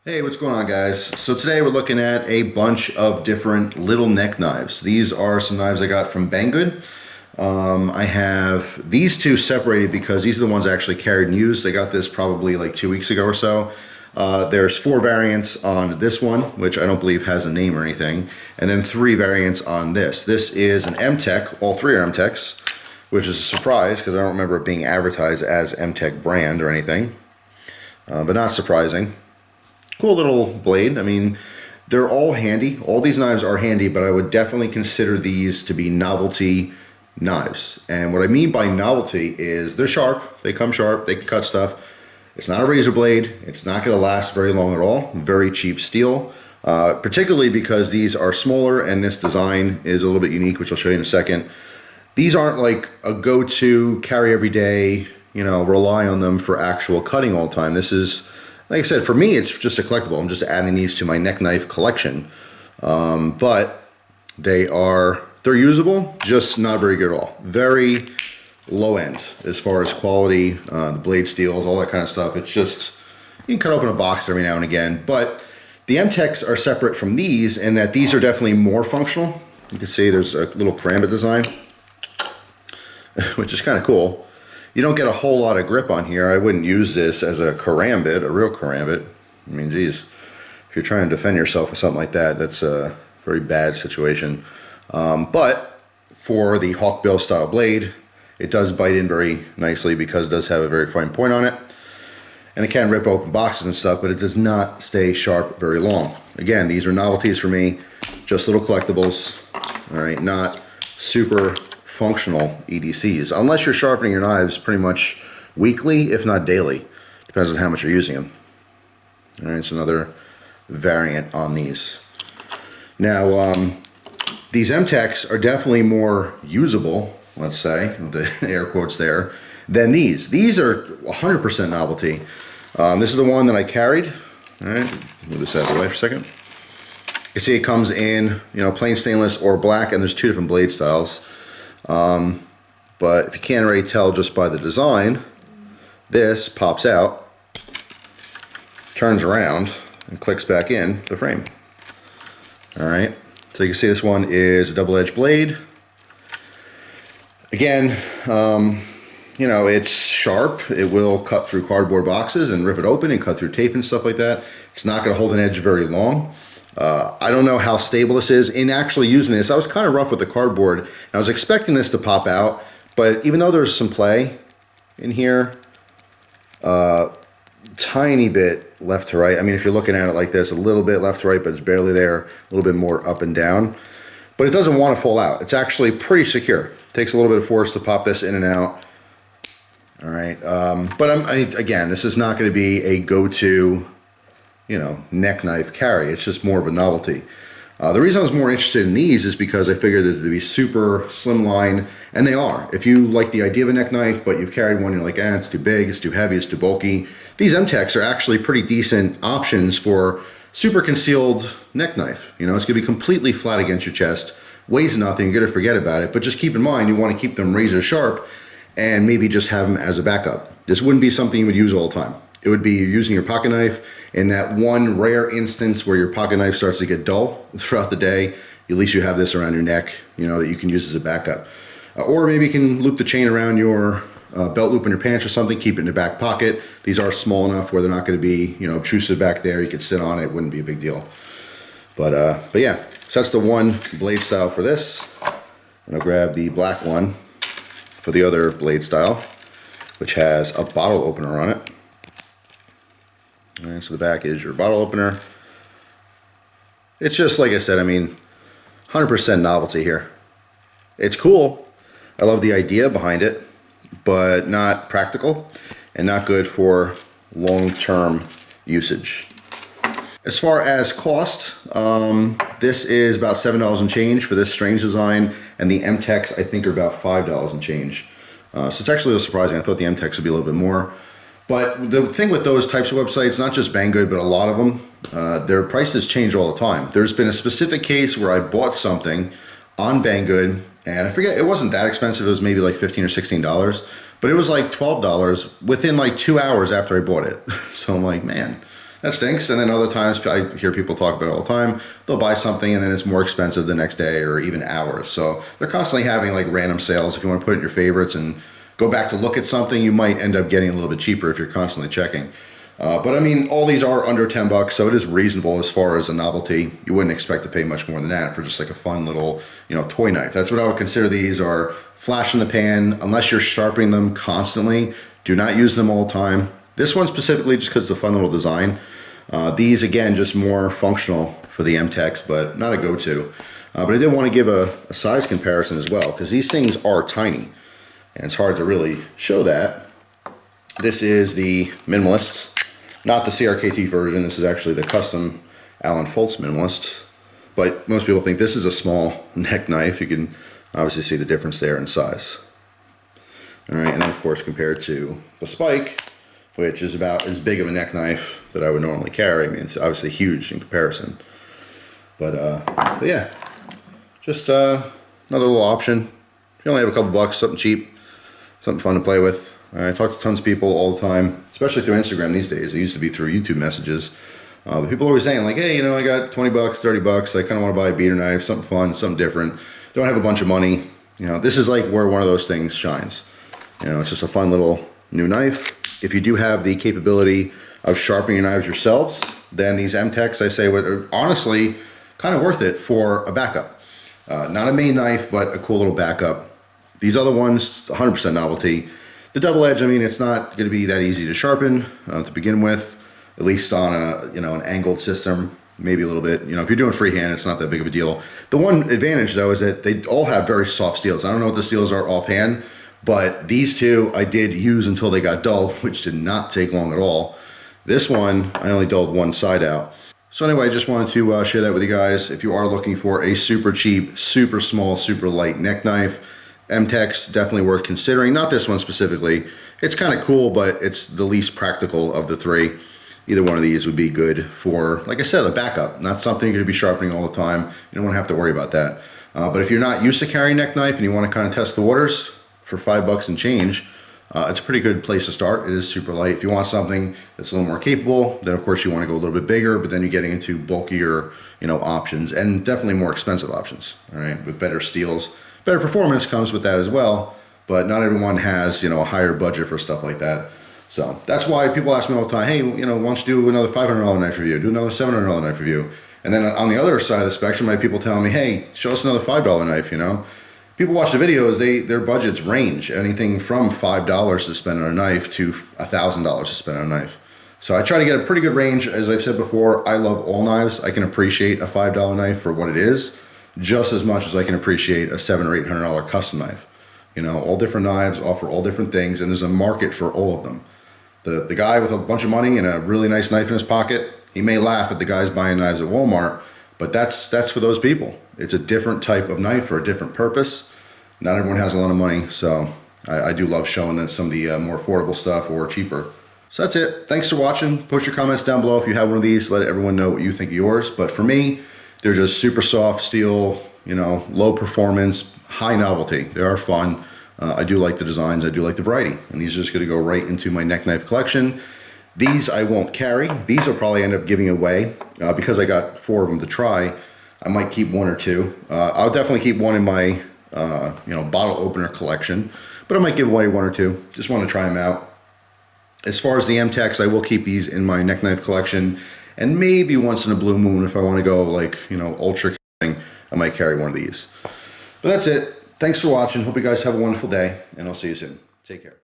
Hey, what's going on, guys? So today we're looking at a bunch of different little neck knives. These are some knives I got from Banggood. I have these two separated because these are the ones I actually carried and used. I got this probably like 2 weeks ago or so. There's 4 variants on this one, which I don't believe has a name or anything, and then 3 variants on this. This is an M-Tech. All 3 are M-Techs, which is a surprise because I don't remember it being advertised as M-Tech brand or anything, but not surprising. Cool little blade. I mean, they're all handy. All these knives are handy, but I would definitely consider these to be novelty knives. And what I mean by novelty is they're sharp. They come sharp. They can cut stuff. It's not a razor blade. It's not going to last very long at all. Very cheap steel, particularly because these are smaller and this design is a little bit unique, which I'll show you in a second. These aren't like a go-to carry every day, you know, rely on them for actual cutting all the time. This is, like I said, for me, it's just a collectible. I'm just adding these to my neck knife collection. But they're usable, just not very good at all. Very low end as far as quality, the blade steels, all that kind of stuff. It's just, you can cut open a box every now and again. But the M-Techs are separate from these in that these are definitely more functional. You can see there's a little karambit design, which is kind of cool. You don't get a whole lot of grip on here. I wouldn't use this as a karambit, a real karambit. I mean, geez, if you're trying to defend yourself with something like that, that's a very bad situation. But for the hawkbill style blade, it does bite in very nicely because it does have a very fine point on it. And it can rip open boxes and stuff, but it does not stay sharp very long. Again, these are novelties for me, just little collectibles, all right, not super functional EDCs, unless you're sharpening your knives pretty much weekly, if not daily. Depends on how much you're using them. All right, it's another variant on these. Now, these M-Techs are definitely more usable, let's say, the air quotes there, than these. These are 100% novelty. This is the one that I carried. All right, move this out of the way for a second. You see it comes in, you know, plain stainless or black, and there's 2 different blade styles. But if you can't already tell just by the design, this pops out, turns around, and clicks back in the frame. Alright, so you can see this one is a double-edged blade. Again, you know, it's sharp. It will cut through cardboard boxes and rip it open and cut through tape and stuff like that. It's not going to hold an edge very long. I don't know how stable this is. In actually using this, I was kind of rough with the cardboard. And I was expecting this to pop out, but even though there's some play in here, tiny bit left to right. I mean, if you're looking at it like this, a little bit left to right, but it's barely there. A little bit more up and down. But it doesn't want to fall out. It's actually pretty secure. It takes a little bit of force to pop this in and out. All right. But again, this is not going to be a go-to, you know, neck knife carry. It's just more of a novelty. The reason I was more interested in these is because I figured that they'd be super slimline, and they are. If you like the idea of a neck knife, but you've carried one, you're like, it's too big, it's too heavy, it's too bulky. These M-Techs are actually pretty decent options for super concealed neck knife. You know, it's gonna be completely flat against your chest, weighs nothing, you're gonna forget about it, but just keep in mind, you wanna keep them razor sharp and maybe just have them as a backup. This wouldn't be something you would use all the time. It would be using your pocket knife in that one rare instance where your pocket knife starts to get dull throughout the day. At least you have this around your neck, you know, that you can use as a backup. Or maybe you can loop the chain around your belt loop in your pants or something, keep it in the back pocket. These are small enough where they're not going to be, you know, obtrusive back there. You could sit on it, wouldn't be a big deal. But yeah, so that's the one blade style for this. And I'll grab the black one for the other blade style, which has a bottle opener on it. All right, so the back is your bottle opener. It's just, like I said, I mean, 100% novelty here. It's cool. I love the idea behind it, but not practical and not good for long-term usage. As far as cost, this is about $7 and change for this strange design, and the M-Techs I think are about $5 and change. So it's actually a little surprising. I thought the M-Techs would be a little bit more. But the thing with those types of websites, not just Banggood, but a lot of them, their prices change all the time. There's been a specific case where I bought something on Banggood, and I forget, it wasn't that expensive. It was maybe like $15 or $16, but it was like $12 within like 2 hours after I bought it. So I'm like, man, that stinks. And then other times I hear people talk about it all the time. They'll buy something and then it's more expensive the next day or even hours. So they're constantly having like random sales. If you want to put it in your favorites and go back to look at something, you might end up getting a little bit cheaper if you're constantly checking. But I mean, all these are under 10 bucks, so it is reasonable as far as a novelty. You wouldn't expect to pay much more than that for just like a fun little, you know, toy knife. That's what I would consider these, are flash in the pan. Unless you're sharpening them constantly, do not use them all the time. This one specifically just because it's a fun little design. These, again, just more functional for the MTEX, but not a go-to. But I did want to give a size comparison as well, because these things are tiny, and it's hard to really show that. This is the Minimalist. Not the CRKT version, this is actually the custom Alan Foltz Minimalist. But most people think this is a small neck knife. You can obviously see the difference there in size. All right, and then of course compared to the Spike, which is about as big of a neck knife that I would normally carry. I mean, it's obviously huge in comparison. But yeah, just another little option. If you only have a couple bucks, something cheap, something fun to play with. I talk to tons of people all the time, especially through Instagram these days. It used to be through YouTube messages. But people are always saying like, hey, you know, I got 20 bucks, 30 bucks. I kind of want to buy a beater knife, something fun, something different. Don't have a bunch of money. You know, this is like where one of those things shines. You know, it's just a fun little new knife. If you do have the capability of sharpening your knives yourselves, then these MTEX, I say, are honestly kind of worth it for a backup. Not a main knife, but a cool little backup. These other ones, 100% novelty. The double edge, I mean, it's not going to be that easy to sharpen to begin with, at least on a, you know, an angled system, maybe a little bit. You know, if you're doing freehand, it's not that big of a deal. The one advantage though is that they all have very soft steels. I don't know what the steels are offhand, but these two I did use until they got dull, which did not take long at all. This one, I only dulled one side out. So anyway, I just wanted to share that with you guys. If you are looking for a super cheap, super small, super light neck knife, MTEX definitely worth considering. Not this one specifically. It's kind of cool, but it's the least practical of the three. Either one of these would be good for, like I said, a backup. Not something you're going to be sharpening all the time. You don't want to have to worry about that. But if you're not used to carrying a neck knife and you want to kind of test the waters for $5 and change, it's a pretty good place to start. It is super light. If you want something that's a little more capable, then of course you want to go a little bit bigger, but then you're getting into bulkier, you know, options, and definitely more expensive options, all right, with better steels. Better performance comes with that as well, but not everyone has, you know, a higher budget for stuff like that. So that's why people ask me all the time, hey, you know, why don't you do another $500 knife review, do another $700 knife review? And then on the other side of the spectrum, I have people telling me, hey, show us another $5 knife, you know? People watch the videos, their budgets range anything from $5 to spend on a knife to $1,000 to spend on a knife. So I try to get a pretty good range. As I've said before, I love all knives. I can appreciate a $5 knife for what it is, just as much as I can appreciate a $700 or $800 custom knife. You know, all different knives offer all different things, and there's a market for all of them. The guy with a bunch of money and a really nice knife in his pocket, he may laugh at the guys buying knives at Walmart, but that's for those people. It's a different type of knife for a different purpose. Not everyone has a lot of money, so I do love showing that some of the more affordable stuff or cheaper. So that's it. Thanks for watching. Post your comments down below if you have one of these. Let everyone know what you think of yours. But for me, they're just super soft steel, you know, low performance, high novelty. They are fun. I do like the designs. I do like the variety. And these are just going to go right into my neck knife collection. These I won't carry. These will probably end up giving away because I got 4 of them to try. I might keep 1 or 2. I'll definitely keep 1 in my you know, bottle opener collection, but I might give away 1 or 2. Just want to try them out. As far as the MTEX, I will keep these in my neck knife collection, and maybe once in a blue moon, if I want to go like, you know, ultra thing, I might carry 1 of these. But that's it. Thanks for watching. Hope you guys have a wonderful day, and I'll see you soon. Take care.